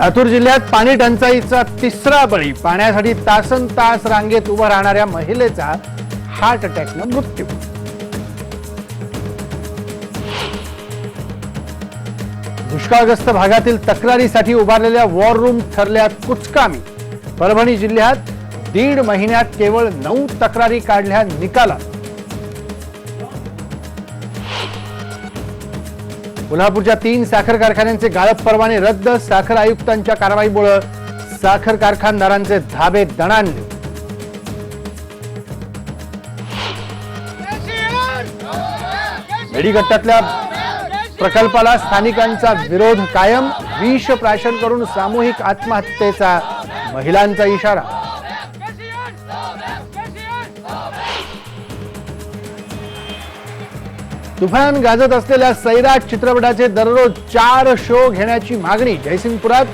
लातूर जिल्ह्यात पाणी टंचाईचा तिसरा बळी. पाण्यासाठी तासन तास रांगेत उभं राहणाऱ्या महिलेचा हार्ट अटॅकनं मृत्यू. दुष्काळग्रस्त भागातील तक्रारीसाठी उभारलेल्या वॉर रूम ठरल्या कुचकामी. परभणी जिल्ह्यात 1.5 महिन्यात केवळ 9 तक्रारी काढल्या निकालात. कोल्हापूरच्या 3 साखर कारखान्यांचे गाळप परवाने रद्द. साखर आयुक्तांच्या कारवाईमुळे साखर कारखानदारांचे धाबे दणाणले. मेडीगट्ट्यातल्या प्रकल्पाला स्थानिकांचा विरोध कायम. विष प्राशन करून सामूहिक आत्महत्येचा महिलांचा इशारा. तुफान गाजत असलेल्या सैराट चित्रपटाचे दररोज 4 शो घेण्याची मागणी. जयसिंगपुरात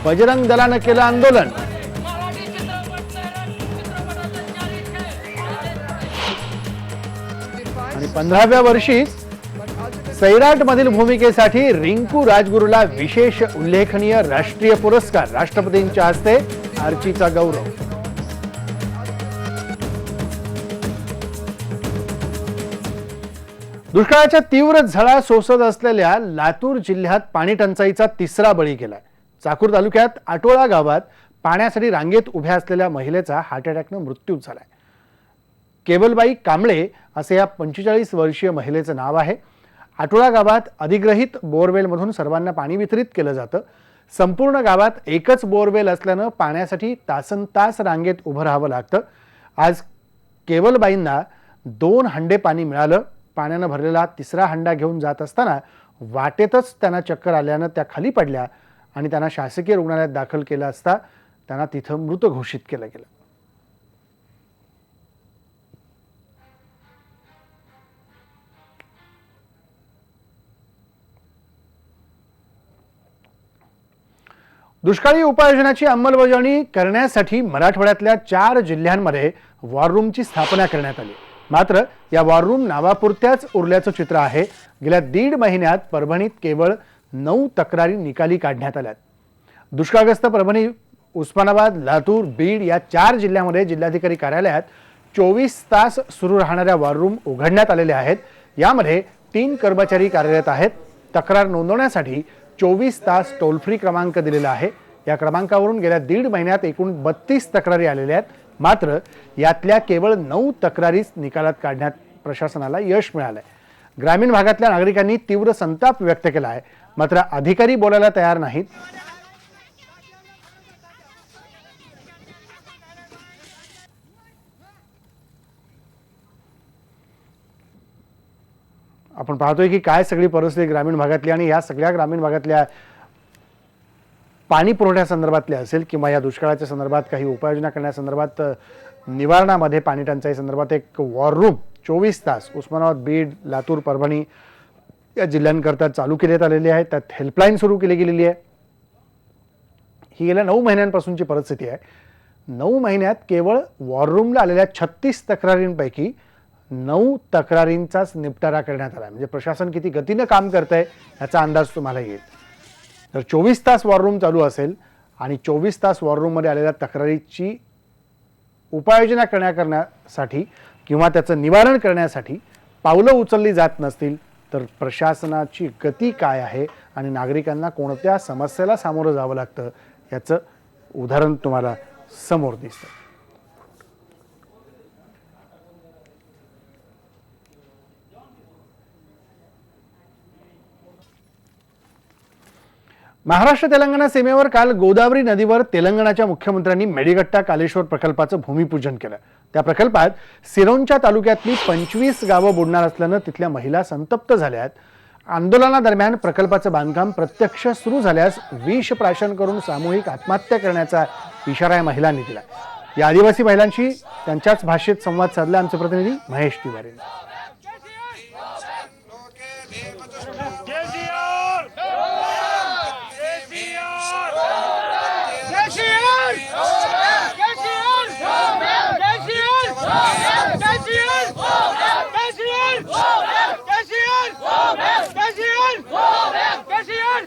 बजरंग दलानं केलं आंदोलन. आणि 15व्या वर्षी सैराट मधील भूमिकेसाठी रिंकू राजगुरूला विशेष उल्लेखनीय राष्ट्रीय पुरस्कार. राष्ट्रपतींच्या हस्ते आर्चीचा गौरव. दुष्काळाच्या तीव्र झळा सोसत असलेल्या लातूर जिल्ह्यात पाणी टंचाईचा तिसरा बळी गेलाय. चाकूर तालुक्यात आटोळा गावात पाण्यासाठी रांगेत उभ्या असलेल्या महिलेचा हार्ट अटॅकनं मृत्यू झालाय. केवलबाई कांबळे असे या 45 वर्षीय महिलेचं नाव आहे. आटोळा गावात अधिग्रहित बोरवेलमधून सर्वांना पाणी वितरित केलं जातं. संपूर्ण गावात एकच बोरवेल असल्यानं पाण्यासाठी तासनतास रांगेत उभं राहावं लागतं. आज केवलबाईंना 2 हंडे पाणी मिळालं. पाण्यानं भरलेला तिसरा हंडा घेऊन जात असताना वाटेतच त्यांना चक्कर आल्यानं त्या खाली पडल्या आणि त्यांना शासकीय रुग्णालयात दाखल केलं असता त्यांना तिथं मृत घोषित केलं गेलं. दुष्काळी उपाययोजनाची अंमलबजावणी करण्यासाठी मराठवाड्यातल्या 4 जिल्ह्यांमध्ये वॉर रूमची स्थापना करण्यात आली. मात्र या वॉर रूम नावापुरत्याच उरल्याचं चित्र आहे. गेल्या 1.5 महिन्यात परभणीत केवळ 9 तक्रारी निकाली काढण्यात आल्यात. दुष्काळग्रस्त परभणी, उस्मानाबाद, लातूर, बीड या 4 जिल्ह्यांमध्ये जिल्हाधिकारी कार्यालयात 24 तास सुरू राहणाऱ्या वॉर रूम उघडण्यात आलेल्या आहेत. यामध्ये 3 कर्मचारी कार्यरत आहेत. तक्रार नोंदवण्यासाठी 24 तास टोल फ्री क्रमांक दिलेला आहे. या क्रमांकावरून गेल्या 1.5 महिन्यात एकूण 32 तक्रारी आलेल्या आहेत. मात्र यातल्या केवळ 9 तक्रारीच निकालात काढण्यात प्रशासनाला यश मिळालंय. ग्रामीण भागातल्या नागरिकांनी तीव्र संताप व्यक्त केला आहे. मात्र अधिकारी बोलायला तयार नाहीत. आपण पाहतोय की काय सगळी परिस्थिती ग्रामीण भागातली आणि या सगळ्या ग्रामीण भागातल्या पाणी पुरवठ्यासंदर्भातले असेल किंवा या दुष्काळाच्या संदर्भात काही उपाययोजना करण्यासंदर्भात निवारणामध्ये पाणी टंचाई संदर्भात एक वॉर रूम 24 तास उस्मानाबाद, बीड, लातूर, परभणी या जिल्ह्यांकरता चालू करण्यात आलेली आहे. त्यात हेल्पलाईन सुरू केली गेलेली आहे. ही गेल्या 9 महिन्यांपासूनची परिस्थिती आहे. 9 महिन्यात केवळ वॉर रूमला आलेल्या 36 तक्रारींपैकी 9 तक्रारींचाच निपटारा करण्यात आला. म्हणजे प्रशासन किती गतीनं काम करतंय याचा अंदाज तुम्हाला येईल. तर 24 तास वॉर रूम चालू असेल आणि 24 तास वॉर रूममध्ये आलेल्या तक्रारीची उपाययोजना करण्यासाठी किंवा त्याचं निवारण करण्यासाठी पावलं उचलली जात नसतील तर प्रशासनाची गती काय आहे आणि नागरिकांना कोणत्या समस्येला सामोरं जावं लागतं याचं उदाहरण तुम्हाला समोर दिसतं. महाराष्ट्र तेलंगणा सीमेवर काल गोदावरी नदीवर तेलंगणाच्या मुख्यमंत्र्यांनी मेडीगट्टा कालेश्वर प्रकल्पाचं भूमिपूजन केलं. त्या प्रकल्पात सिरोंचा तालुक्यातली 25 गावं बुडणार असल्यानं तिथल्या महिला संतप्त झाल्यात. आंदोलनादरम्यान प्रकल्पाचं बांधकाम प्रत्यक्ष सुरू झाल्यास विष प्राशन करून सामूहिक आत्महत्या करण्याचा इशारा या महिलांनी दिला. या आदिवासी महिलांशी त्यांच्याच भाषेत संवाद साधला आमचे प्रतिनिधी Mahesh Tiwari.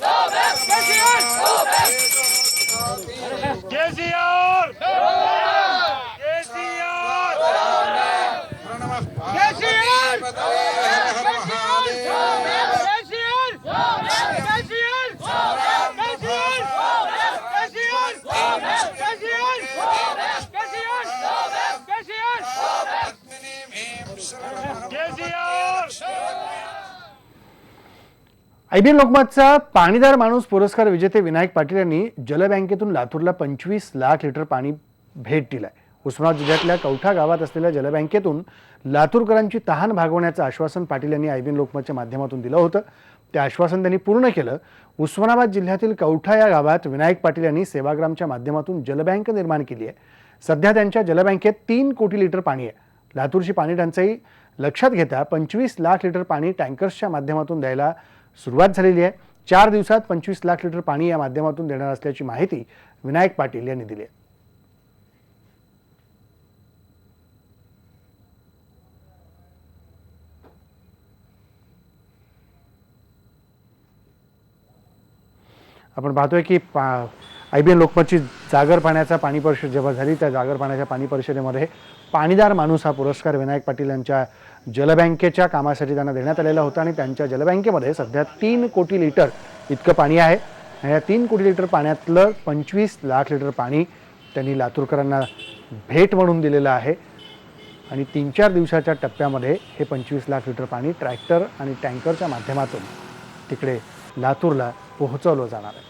Go back! IBN लोकमतचा पाणीदार माणूस पुरस्कार विजेते विनायक पाटील यांनी जलबँकेतून लातूरला 25 लाख लिटर पाणी भेट दिलाय. उस्मानाबाद जिल्ह्यातल्या कौठा गावात असलेल्या जलबँकेतून लातूरकरांची तहान भागवण्याचं आश्वासन पाटील यांनी IBN लोकमतच्या माध्यमातून दिलं होतं. ते आश्वासन त्यांनी पूर्ण केलं. उस्मानाबाद जिल्ह्यातील कौठा या गावात विनायक पाटील यांनी सेवाग्रामच्या माध्यमातून जलबँक निर्माण केली आहे. सध्या त्यांच्या जलबँकेत 3 कोटी लिटर पाणी आहे. लातूरची पाणी टंचाई लक्षात घेता 25 लाख लिटर पाणी टँकर्सच्या माध्यमातून द्यायला सुरुवात झालेली आहे. 4 दिवसात 25 लाख लिटर पाणी या माध्यमातून देणार असल्याची माहिती विनायक पाटील यांनी दिली आहे. आपण पाहतोय की IBN लोकमतची जागर पाण्याचा पाणी परिषद जेव्हा झाली त्या जागर पाण्याच्या पाणी परिषदेमध्ये पाणीदार माणूस हा पुरस्कार विनायक पाटील यांच्या जलबँकेच्या कामासाठी त्यांना देण्यात आलेला होता आणि त्यांच्या जलबँकेमध्ये सध्या 3 कोटी लिटर इतकं पाणी आहे. या 3 कोटी लिटर पाण्यातलं 25 लाख लिटर पाणी त्यांनी लातूरकरांना भेट म्हणून दिलेलं आहे आणि 3-4 दिवसाच्या टप्प्यामध्ये हे 25 लाख लिटर पाणी ट्रॅक्टर आणि टँकरच्या माध्यमातून तिकडे लातूरला पोहोचवलं जाणार आहे.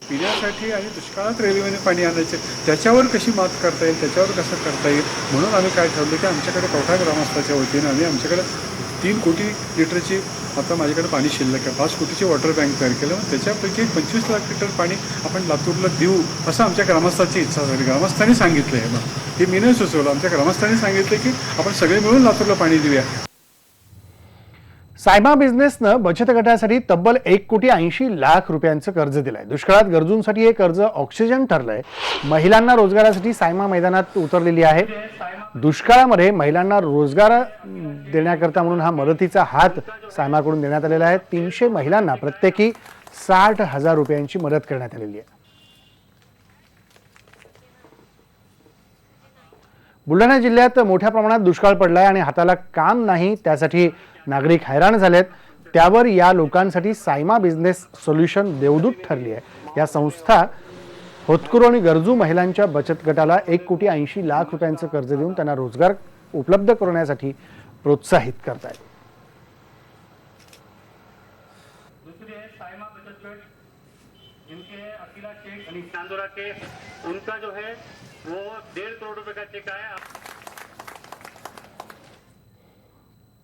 पिण्यासाठी आणि दुष्काळात रेल्वेने पाणी आणायचे त्याच्यावर कशी मात करता येईल, त्याच्यावर कसं करता येईल म्हणून आम्ही काय ठरवलं की आमच्याकडे कौठा ग्रामस्थाच्या वतीनं आम्ही आमच्याकडे 3 कोटी लिटरची आता माझ्याकडे पाणी शिल्लक आहे. 5 कोटीची वॉटर बँक तयार केलं. मग त्याच्यापैकी 25 लाख लिटर पाणी आपण लातूरला देऊ असं आमच्या ग्रामस्थाची इच्छा झाली. ग्रामस्थांनी सांगितलं आहे. मग हे मी नाही सुचवलं, आमच्या ग्रामस्थांनी सांगितलं की आपण सगळे मिळून लातूरला पाणी देऊया. सायमा बिझनेसनं बचत गटासाठी तब्बल 1 कोटी 80 लाख रुपयांचं कर्ज दिलंय. दुष्काळात गरजूंसाठी हे कर्ज ऑक्सिजन ठरलंय. महिलांना रोजगारासाठी सायमा मैदानात उतरलेली आहे. दुष्काळामध्ये महिलांना रोजगार देण्याकरता म्हणून हा मदतीचा हात सायमाकडून देण्यात आलेला आहे. 300 महिलांना प्रत्येकी 60,000 रुपयांची मदत करण्यात आलेली आहे. बुलढाणा जिल्ह्यात मोठ्या प्रमाणात दुष्काळ पडलाय आणि हाताला काम नाही, त्यासाठी नागरिक हैराण झालेत. त्यावर या लोकांसाठी सायमा बिझनेस सोल्युशन देवदूत ठरली आहे. या संस्था होतकरू आणि गरजू महिलांच्या बचत गटाला 1 कोटी 80 लाख रुपयांचं कर्ज देऊन त्यांना रोजगार उपलब्ध करण्यासाठी प्रोत्साहित करत आहेत. दूसरी है सायमा बचत गट, इनके अकीला शेख आणि चांदोरा के उनका जो है वो 1.5 करोड़ रुपए का चेक आया.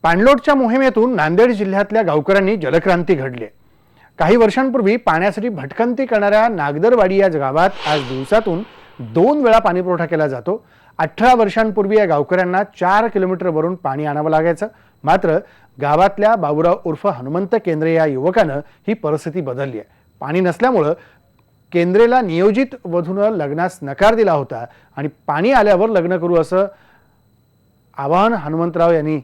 पाणलोटच्या मोहिमेतून नांदेड जिल्ह्यातल्या गावकऱ्यांनी जलक्रांती घडली आहे. काही वर्षांपूर्वी पाण्यासाठी भटकंती करणाऱ्या नागदरवाडी या गावात आज दिवसातून 2 वेळा पाणी पुरवठा केला जातो. 18 वर्षांपूर्वी या गावकऱ्यांना 4 किलोमीटरवरून पाणी आणावं लागायचं. मात्र गावातल्या बाबूराव उर्फ हनुमंत केंद्रे या युवकानं ही परिस्थिती बदलली आहे. पाणी नसल्यामुळं केंद्रेला नियोजित वधूनं लग्नास नकार दिला होता आणि पाणी आल्यावर लग्न करू असं आवाहन हनुमंतराव यांनी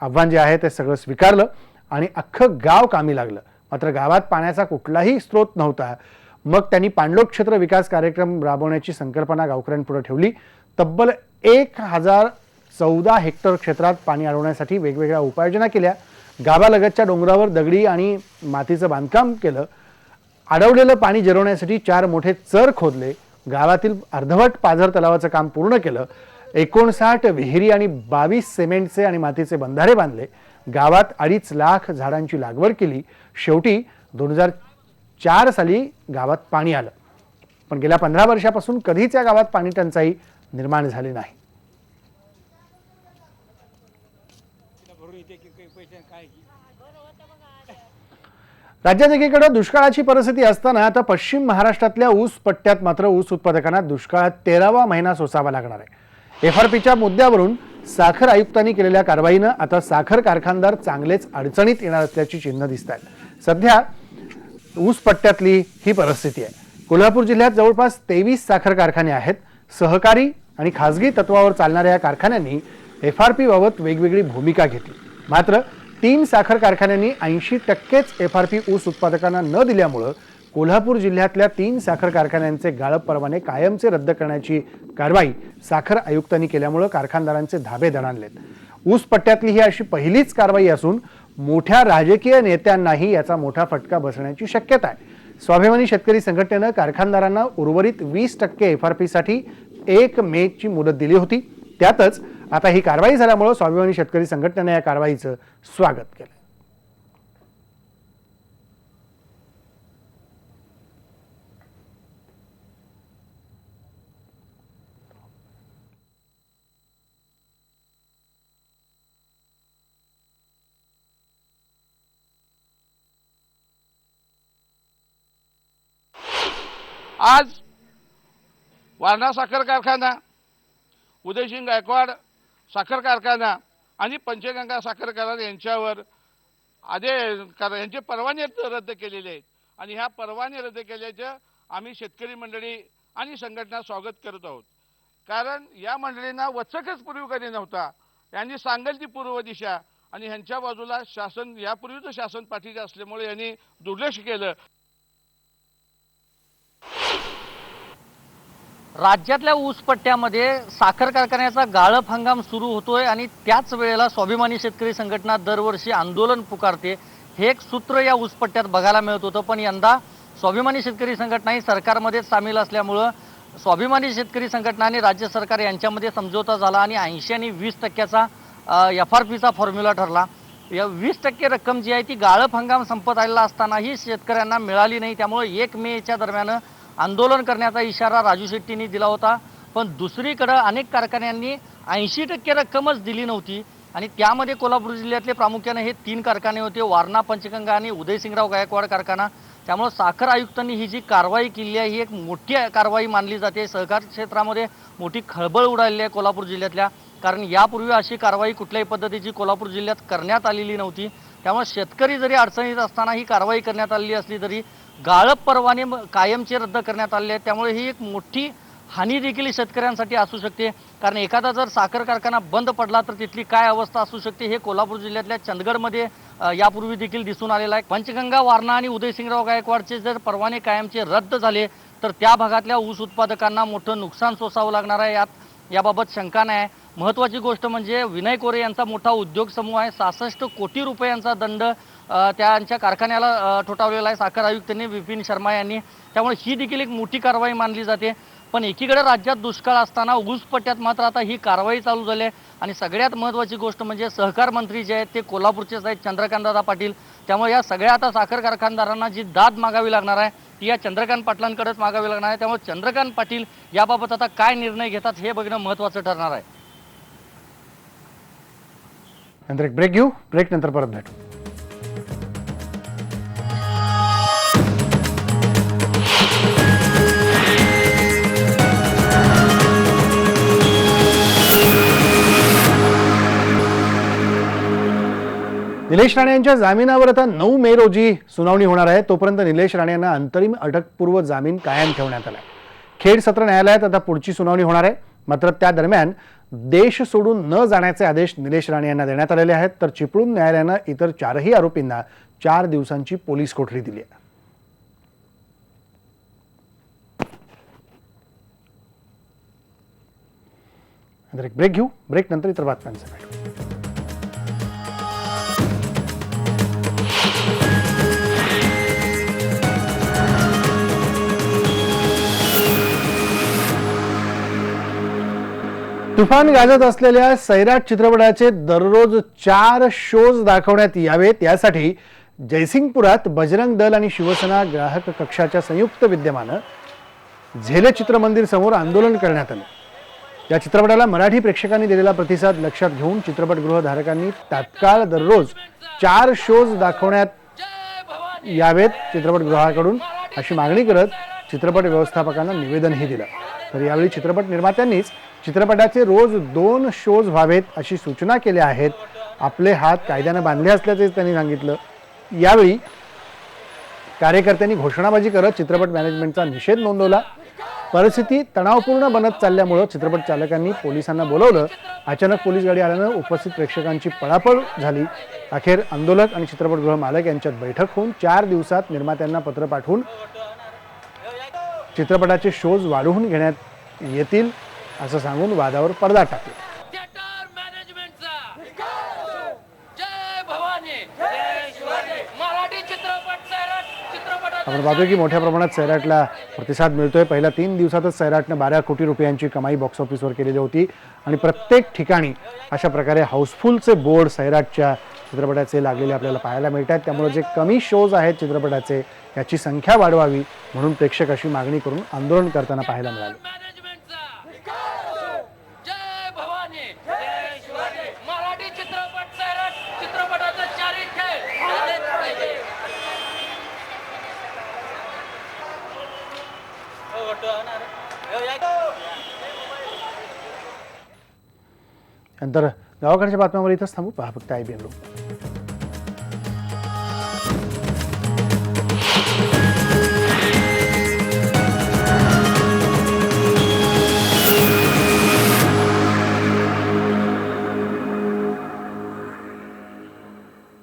आव्हान जे आहे ते सगळं स्वीकारलं आणि अख्खं गाव कामी लागलं. मात्र गावात पाण्याचा कुठलाही स्रोत नव्हता. मग त्यांनी पाणलोट क्षेत्र विकास कार्यक्रम राबवण्याची संकल्पना गावकऱ्यांपुढे ठेवली. तब्बल 1014 हेक्टर क्षेत्रात पाणी अडवण्यासाठी वेगवेगळ्या उपाययोजना केल्या. गावालगतच्या डोंगरावर दगडी आणि मातीचं बांधकाम केलं. अडवलेलं पाणी जिरवण्यासाठी 4 मोठे चर खोदले. गावातील अर्धवट पाझर तलावाचं काम पूर्ण केलं. 59 विहिरी आणि 22 सिमेंटचे आणि मातीचे बंधारे बांधले. गावात 2.5 लाख झाडांची लागवड केली. शेवटी 2004 साली गावात पाणी आलं. पण गेल्या 15 वर्षापासून कधीच या गावात पाणी टंचाई निर्माण झाली नाही. राज्यात एकीकडे दुष्काळाची परिस्थिती असताना आता पश्चिम महाराष्ट्रातल्या ऊस पट्ट्यात मात्र ऊस उत्पादकांना दुष्काळात 13वा महिना सोसावा लागणार आहे. FRPच्या मुद्द्यावरून साखर आयुक्तांनी केलेल्या कारवाईनं आता साखर कारखानदार चांगलेच अडचणीत येणार असल्याची चिन्ह दिसत आहेत. सध्या ऊस पट्ट्यातली ही परिस्थिती आहे. कोल्हापूर जिल्ह्यात जवळपास 23 साखर कारखाने आहेत. सहकारी आणि खासगी तत्वावर चालणाऱ्या या कारखान्यांनी FRP बाबत वेगवेगळी भूमिका घेतली. मात्र 3 साखर कारखान्यांनी 80%च FRP ऊस उत्पादकांना न दिल्यामुळं कोल्हापूर जिल्ह्यातल्या 3 साखर कारखान्यांचे गाळप परवाने कायमचे रद्द करण्याची कारवाई साखर आयुक्तांनी केल्यामुळे कारखानदारांचे धाबे दणाणलेत. ऊस पट्ट्यातली ही अशी पहिलीच कारवाई असून मोठ्या राजकीय नेत्यांनाही याचा मोठा फटका बसण्याची शक्यता आहे. स्वाभिमानी शेतकरी संघटनेनं कारखानदारांना उर्वरित 20% FRP साठी 1 मेची मुदत दिली होती. त्यातच आता ही कारवाई झाल्यामुळे स्वाभिमानी शेतकरी संघटनेने या कारवाईचं स्वागत केलं. आज वारणा साखर कारखाना, उदयसिंग गायकवाड साखर कारखाना आणि पंचगंगा साखर कारखाना यांच्यावर यांचे परवाने रद्द केलेले आहेत आणि ह्या परवाने रद्द केल्याचं आम्ही शेतकरी मंडळी आणि संघटना स्वागत करत आहोत. कारण या मंडळींना वचकच पूर्वी कधी नव्हता. यांनी सांगेल ती पूर्व दिशा आणि ह्यांच्या बाजूला शासन यापूर्वीचं शासन पाठीचे असल्यामुळे यांनी दुर्लक्ष केलं. राज्यातल्या ऊसपट्ट्यामध्ये साखर कारखान्याचा गाळप हंगाम सुरू होतोय आणि त्याच वेळेला स्वाभिमानी शेतकरी संघटना दरवर्षी आंदोलन पुकारते. हे एक सूत्र या ऊसपट्ट्यात बघायला मिळत होतं, पण यंदा स्वाभिमानी शेतकरी संघटना ही सरकारमध्ये सामील असल्यामुळं स्वाभिमानी शेतकरी संघटना आणि राज्य सरकार यांच्यामध्ये समझोता झाला आणि 80 आणि 20% FRPचा फॉर्म्युला ठरला. या 20% रक्कम जी आहे ती गाळप हंगाम संपत आलेला असतानाही शेतकऱ्यांना मिळाली नाही. त्यामुळे 1 मेच्या दरम्यान आंदोलन करण्याचा इशारा राजू शेट्टींनी दिला होता. पण दुसरीकडे अनेक कारखान्यांनी 80% रक्कमच दिली नव्हती आणि त्यामध्ये कोल्हापूर जिल्ह्यातले प्रामुख्याने हे 3 कारखाने होते, वारणा, पंचगंगा आणि उदयसिंगराव गायकवाड कारखाना. त्यामुळे साखर आयुक्तांनी ही जी कारवाई केली आहे ही एक मोठी कारवाई मानली जाते. सहकार क्षेत्रामध्ये मोठी खळबळ उडालेली आहे कोल्हापूर जिल्ह्यातल्या, कारण यापूर्वी अशी कारवाई कुठल्याही पद्धतीची कोल्हापूर जिल्ह्यात करण्यात आलेली नव्हती. त्यामुळे शेतकरी जरी अडचणीत असताना ही कारवाई करण्यात आलेली असली तरी गाळप परवाने कायमचे रद्द करण्यात आले आहेत. त्यामुळे ही एक मोठी हानी देखील शेतकऱ्यांसाठी असू शकते. कारण एखादा जर साखर कारखाना बंद पडला तर तिथली काय अवस्था असू शकते हे कोल्हापूर जिल्ह्यातल्या चंदगडमध्ये यापूर्वी देखील दिसून आलेलं आहे. पंचगंगा, वारणा आणि उदयसिंगराव गायकवाडचे जर परवाने कायमचे रद्द झाले तर त्या भागातल्या ऊस उत्पादकांना मोठं नुकसान सोसावं लागणार आहे. याबाबत शंका नाही. महत्त्वाची गोष्ट म्हणजे विनय कोरे यांचा मोठा उद्योग समूह आहे. 66 कोटी रुपयांचा दंड त्यांच्या कारखान्याला ठोठावलेला आहे साखर आयुक्तांनी विपिन शर्मा यांनी. त्यामुळे ही देखील एक मोठी कारवाई मानली जाते. पण एकीकडे राज्यात दुष्काळ असताना ऊसपट्ट्यात मात्र आता ही कारवाई चालू झाली आहे आणि सगळ्यात महत्त्वाची गोष्ट म्हणजे सहकार मंत्री जे आहेत ते कोल्हापूरचेच आहेत, चंद्रकांतदादा पाटील. त्यामुळे या सगळ्या आता साखर कारखानदारांना जी दाद मागावी लागणार आहे ती या चंद्रकांत पाटलांकडेच मागावी लागणार आहे. त्यामुळे चंद्रकांत पाटील याबाबत आता काय निर्णय घेतात हे बघणं महत्त्वाचं ठरणार आहे. नंतर एक ब्रेक घेऊ, ब्रेक नंतर परत भेटू. निलेश राणे यांच्या जामिनावर आता 9 मे रोजी सुनावणी होणार आहे. तोपर्यंत निलेश राणे यांना अंतरिम अटकपूर्व जामीन कायम ठेवण्यात आला. खेड सत्र न्यायालयात आता पुढची सुनावणी होणार आहे. मात्र त्या दरम्यान देश सोडून न जाण्याचे आदेश निलेश राणे यांना देण्यात आलेले आहेत. तर चिपळूण न्यायालयानं इतर 4ही आरोपींना 4 दिवसांची पोलीस कोठडी दिली आहे. नंतर एक ब्रेक घेऊ, ब्रेक नंतर इतर बातम्यांचा भेटू. तुफान गाजत असलेल्या सैराट चित्रपटाचे दररोज 4 शोज दाखवण्यात यावेत यासाठी जयसिंगपुरात बजरंग दल आणि शिवसेना ग्राहक कक्षाच्या संयुक्त विद्यमानं झेले चित्रमंदिर समोर आंदोलन करण्यात आले. या चित्रपटाला मराठी प्रेक्षकांनी दिलेला प्रतिसाद लक्षात घेऊन चित्रपटगृह धारकांनी तात्काळ दररोज 4 शोज दाखवण्यात यावेत चित्रपटगृहाकडून अशी मागणी करत चित्रपट व्यवस्थापकांना निवेदनही दिलं. तर यावेळी चित्रपट निर्मात्यांनीच चित्रपटाचे रोज 2 शोज व्हावेत अशी सूचना केल्या आहेत. आपले हात कायद्याने बांधले असल्याचे त्यांनी सांगितलं. यावेळी कार्यकर्त्यांनी घोषणाबाजी करत चित्रपट मॅनेजमेंटचा निषेध नोंदवला. परिस्थिती तणावपूर्ण बनत चालल्यामुळे चित्रपट चालकांनी पोलिसांना बोलावलं. अचानक पोलीस गाडी आल्यानं उपस्थित प्रेक्षकांची पळापळ झाली. अखेर आंदोलक आणि चित्रपटगृह मालक यांच्यात बैठक होऊन 4 दिवसात निर्मात्यांना पत्र पाठवून चित्रपटाचे शोज वाढवून घेण्यात येतील असं सांगून वादावर पडदा टाकला. थिएटर मॅनेजमेंटचा जय भवानी, जय शिवाजी. मराठी चित्रपट सैराट चित्रपट आपण पाहतोय की मोठ्या प्रमाणात सैराटला प्रतिसाद मिळतोय. पहिल्या 3 दिवसातच सैराटनं 12 कोटी रुपयांची कमाई बॉक्स ऑफिसवर केलेली होती आणि प्रत्येक ठिकाणी अशा प्रकारे हाऊसफुलचे बोर्ड सैराटच्या चित्रपटाचे लागलेले आपल्याला पाहायला मिळतात. त्यामुळे जे कमी शोज आहेत चित्रपटाचे याची संख्या वाढवावी म्हणून प्रेक्षक अशी मागणी करून आंदोलन करताना पाहायला मिळाले. मॅनेजमेंटचा जय भवानी जय शिवाजी. मराठी चित्रपट सैराट चित्रपटाचा चारित्र्य झालेच पाहिजे. नंतर गावाकडच्या बातम्यावर इथंच थांबू. पहा फक्त IBN लोक.